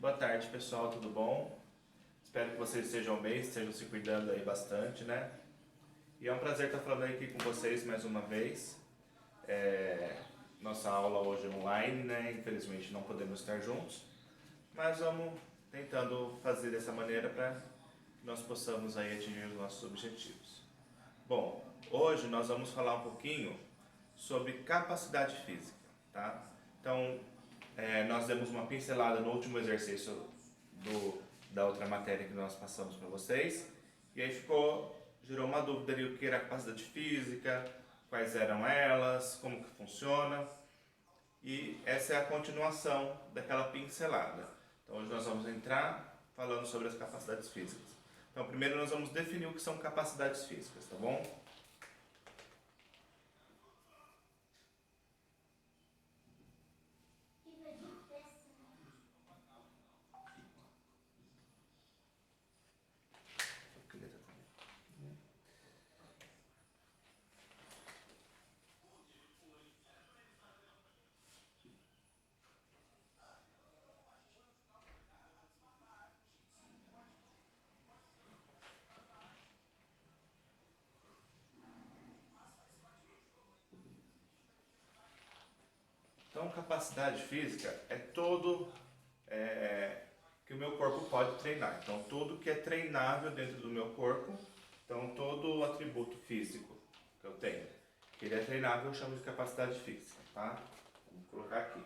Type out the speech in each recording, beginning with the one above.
Boa tarde, pessoal, tudo bom? Espero que vocês estejam bem, estejam se cuidando aí bastante, né? E é um prazer estar falando aqui com vocês mais uma vez. Nossa aula hoje é online, né? Infelizmente não podemos estar juntos, mas vamos tentando fazer dessa maneira para que nós possamos aí atingir os nossos objetivos. Bom, hoje nós vamos falar um pouquinho sobre capacidade física, tá? Então, nós demos uma pincelada no último exercício da outra matéria que nós passamos para vocês, e aí gerou uma dúvida ali o que era capacidade física, quais eram elas, como que funciona, e essa é a continuação daquela pincelada. Então hoje nós vamos entrar falando sobre as capacidades físicas. Então primeiro nós vamos definir o que são capacidades físicas, tá bom? Então, capacidade física é todo que o meu corpo pode treinar. Então, tudo que é treinável dentro do meu corpo, então todo o atributo físico que eu tenho, que ele é treinável, eu chamo de capacidade física, tá? Vamos colocar aqui.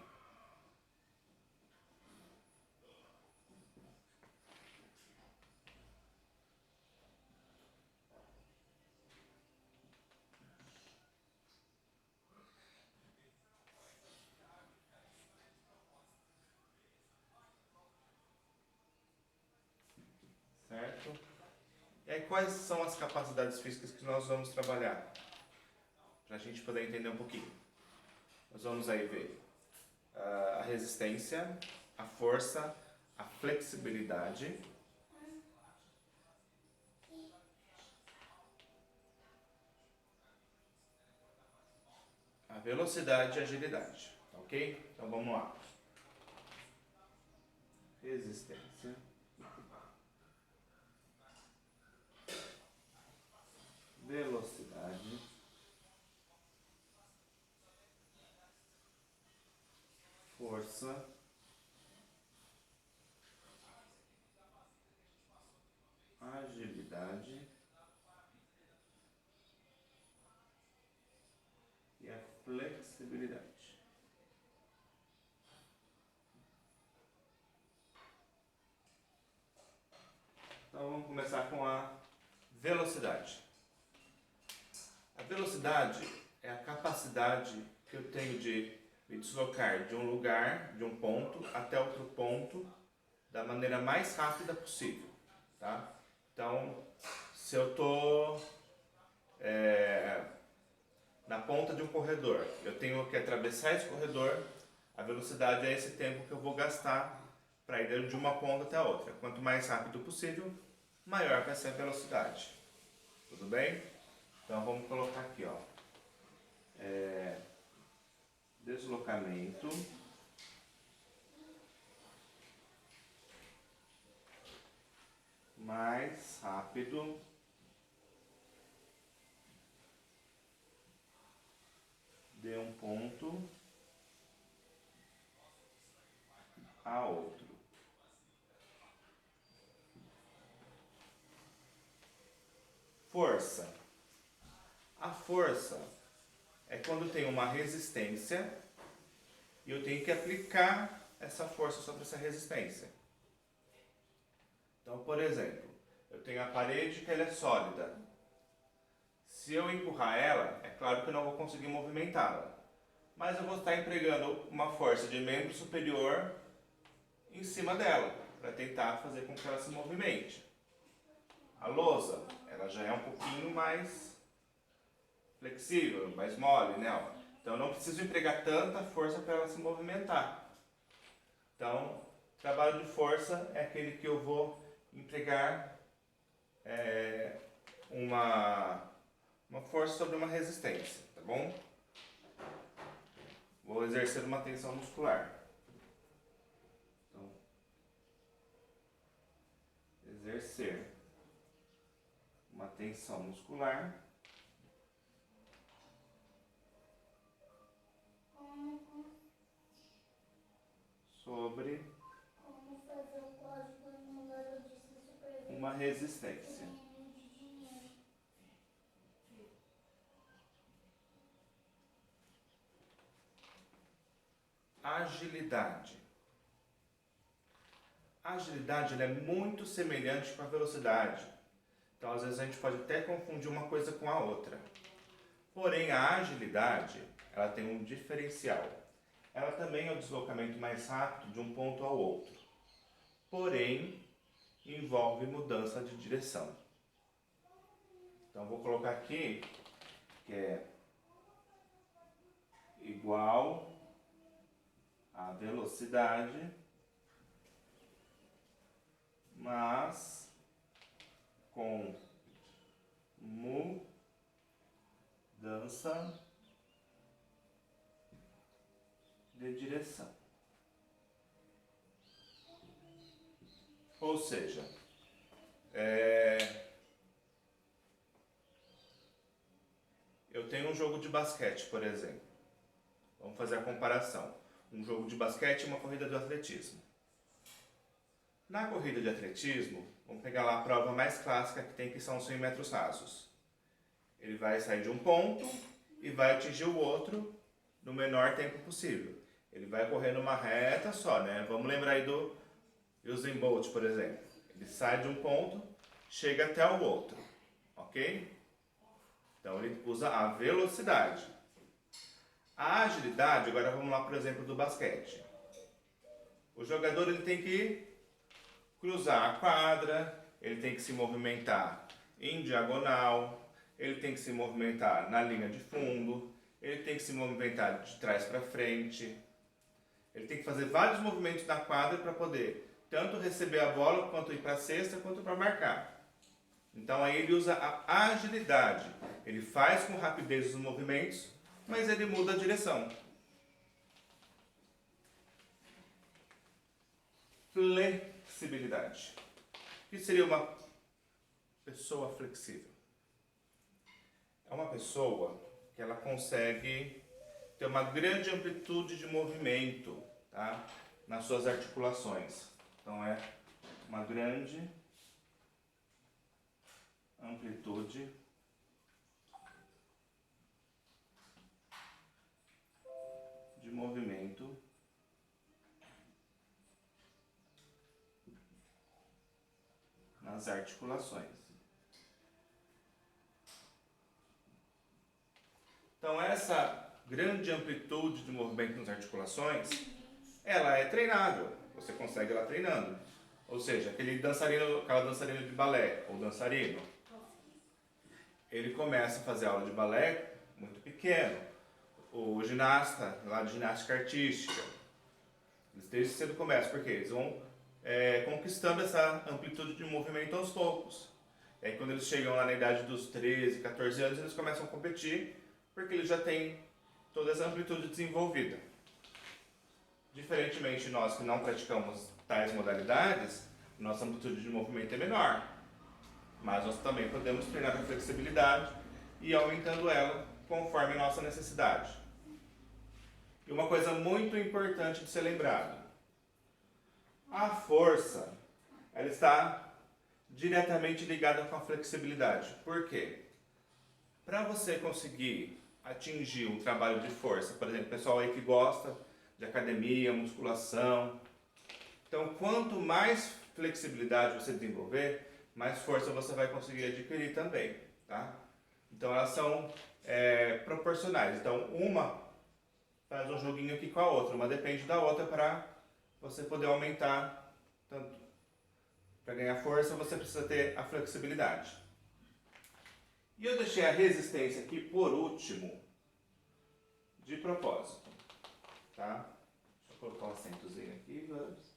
Certo? E aí, quais são as capacidades físicas que nós vamos trabalhar? Para a gente poder entender um pouquinho. Nós vamos aí ver a resistência, a força, a flexibilidade, a velocidade e a agilidade, ok? Então vamos lá. Resistência, velocidade, força, agilidade e a flexibilidade. Então vamos começar com a velocidade. A velocidade é a capacidade que eu tenho de me deslocar de um lugar, de um ponto até outro ponto da maneira mais rápida possível, tá? Então, se eu estou na ponta de um corredor, eu tenho que atravessar esse corredor, a velocidade é esse tempo que eu vou gastar para ir de uma ponta até a outra. Quanto mais rápido possível, maior vai ser a velocidade. Tudo bem? Então vamos colocar aqui, ó. Deslocamento mais rápido de um ponto a outro. Força. A força é quando tem uma resistência e eu tenho que aplicar essa força sobre essa resistência. Então, por exemplo, eu tenho a parede que ela é sólida. Se eu empurrar ela, é claro que eu não vou conseguir movimentá-la. Mas eu vou estar empregando uma força de membro superior em cima dela, para tentar fazer com que ela se movimente. A lousa, ela já é um pouquinho mais flexível, mais mole, né? Então eu não preciso empregar tanta força para ela se movimentar. Então, trabalho de força é aquele que eu vou empregar uma força sobre uma resistência, tá bom? Vou exercer uma tensão muscular. Então, exercer uma tensão muscular sobre uma resistência. Agilidade. A agilidade ela é muito semelhante com a velocidade. Então, às vezes, a gente pode até confundir uma coisa com a outra. Porém, a agilidade ela tem um diferencial. Ela também é o deslocamento mais rápido de um ponto ao outro. Porém, envolve mudança de direção. Então, vou colocar aqui que é igual a velocidade, mas com mudança de direção. Ou seja, eu tenho um jogo de basquete, por exemplo. Vamos fazer a comparação. Um jogo de basquete e uma corrida de atletismo. Na corrida de atletismo, vamos pegar lá a prova mais clássica que tem, que são os 100 metros rasos. Ele vai sair de um ponto e vai atingir o outro no menor tempo possível. Ele vai correr numa reta só, né? Vamos lembrar aí do Usain Bolt, por exemplo. Ele sai de um ponto, chega até o outro, ok? Então ele usa a velocidade. A agilidade, agora vamos lá para o exemplo do basquete. O jogador ele tem que cruzar a quadra, ele tem que se movimentar em diagonal, ele tem que se movimentar na linha de fundo, ele tem que se movimentar de trás para frente. Ele tem que fazer vários movimentos na quadra para poder tanto receber a bola, quanto ir para a cesta, quanto para marcar. Então aí ele usa a agilidade. Ele faz com rapidez os movimentos, mas ele muda a direção. Flexibilidade. O que seria uma pessoa flexível? É uma pessoa que ela consegue ter uma grande amplitude de movimento, tá? Nas suas articulações. Então é uma grande amplitude de movimento nas articulações. Então essa grande amplitude de movimento nas articulações, ela é treinável, você consegue ela treinando. Ou seja, aquela dançarina de balé ou dançarino, ele começa a fazer aula de balé muito pequeno. O ginasta lá de ginástica artística, eles desde cedo começam, porque eles vão conquistando essa amplitude de movimento aos poucos. E aí quando eles chegam lá na idade dos 13, 14 anos, eles começam a competir, porque eles já têm toda essa amplitude desenvolvida. Diferentemente de nós que não praticamos tais modalidades, nossa amplitude de movimento é menor. Mas nós também podemos treinar a flexibilidade e ir aumentando ela conforme a nossa necessidade. E uma coisa muito importante de ser lembrado: a força, ela está diretamente ligada com a flexibilidade. Por quê? Para você conseguir atingir um trabalho de força, por exemplo, pessoal aí que gosta de academia, musculação, então quanto mais flexibilidade você desenvolver, mais força você vai conseguir adquirir também, tá? Então elas são proporcionais. Então uma faz um joguinho aqui com a outra, uma depende da outra para você poder aumentar. Tanto para ganhar força você precisa ter a flexibilidade. E eu deixei a resistência aqui por último, de propósito, tá? Deixa eu colocar um acentozinho aqui, vamos.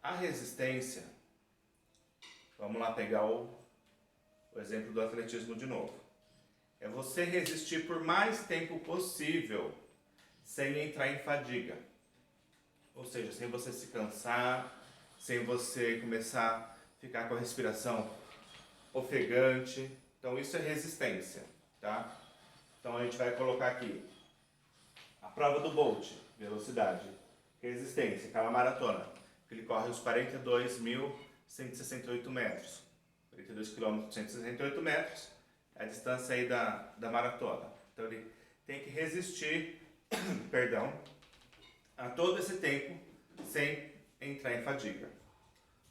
A resistência, vamos lá pegar o exemplo do atletismo de novo. É você resistir por mais tempo possível, sem entrar em fadiga. Ou seja, sem você se cansar, sem você começar a ficar com a respiração ofegante. Então isso é resistência, tá? Então a gente vai colocar aqui a prova do Bolt, velocidade, resistência, aquela maratona, que ele corre os 42.168 metros. 42 km, 168 metros, é a distância aí da maratona. Então ele tem que resistir, perdão, a todo esse tempo sem entrar em fadiga.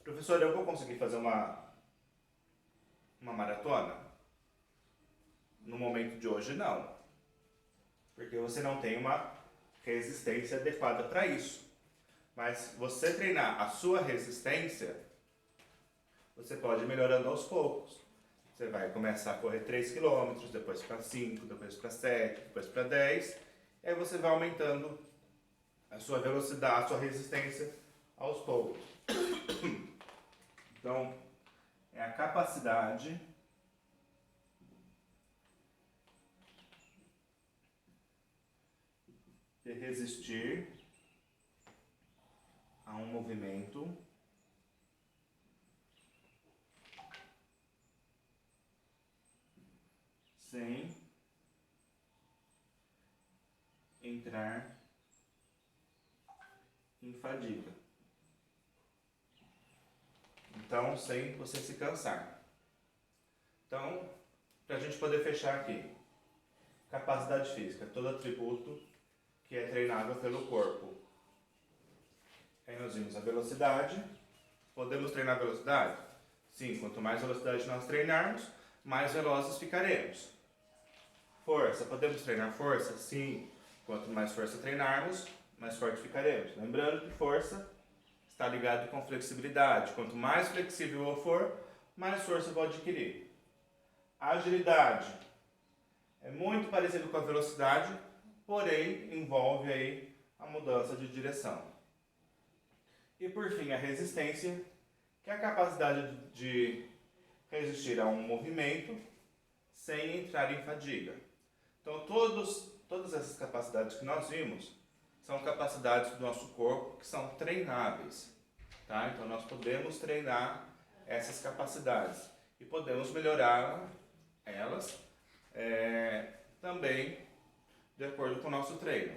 Professor, eu vou conseguir fazer uma maratona? No momento de hoje, não. Porque você não tem uma resistência adequada para isso. Mas você treinar a sua resistência, você pode ir melhorando aos poucos. Você vai começar a correr 3 km, depois para 5, depois para 7, depois para 10. E aí você vai aumentando a sua velocidade, a sua resistência aos poucos. Então, é a capacidade de resistir a um movimento sem entrar em fadiga. Então, sem você se cansar. Então, para a gente poder fechar aqui, capacidade física, todo atributo que é treinável pelo corpo. Aí nós vimos a velocidade. Podemos treinar a velocidade? Sim, quanto mais velocidade nós treinarmos, mais velozes ficaremos. Força, podemos treinar força? Sim, quanto mais força treinarmos, mais forte ficaremos. Lembrando que força está ligado com flexibilidade. Quanto mais flexível eu for, mais força eu vou adquirir. Agilidade é muito parecido com a velocidade, porém envolve aí a mudança de direção. E por fim, a resistência, que é a capacidade de resistir a um movimento sem entrar em fadiga. Então todas essas capacidades que nós vimos são capacidades do nosso corpo que são treináveis, tá? Então nós podemos treinar essas capacidades e podemos melhorar elas também de acordo com o nosso treino.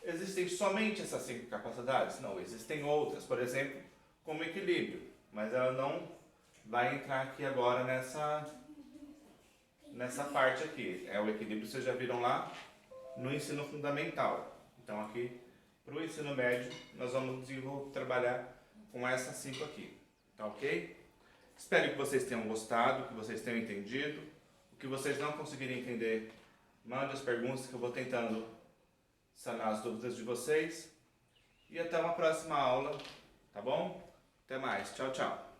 Existem somente essas 5 capacidades? Não, existem outras, por exemplo, como equilíbrio, mas ela não vai entrar aqui agora nessa parte aqui. O equilíbrio vocês já viram lá no ensino fundamental. Então aqui, para o ensino médio, nós vamos trabalhar com essas 5 aqui, tá ok? Espero que vocês tenham gostado, que vocês tenham entendido. O que vocês não conseguirem entender, mande as perguntas que eu vou tentando sanar as dúvidas de vocês. E até uma próxima aula, tá bom? Até mais, tchau, tchau.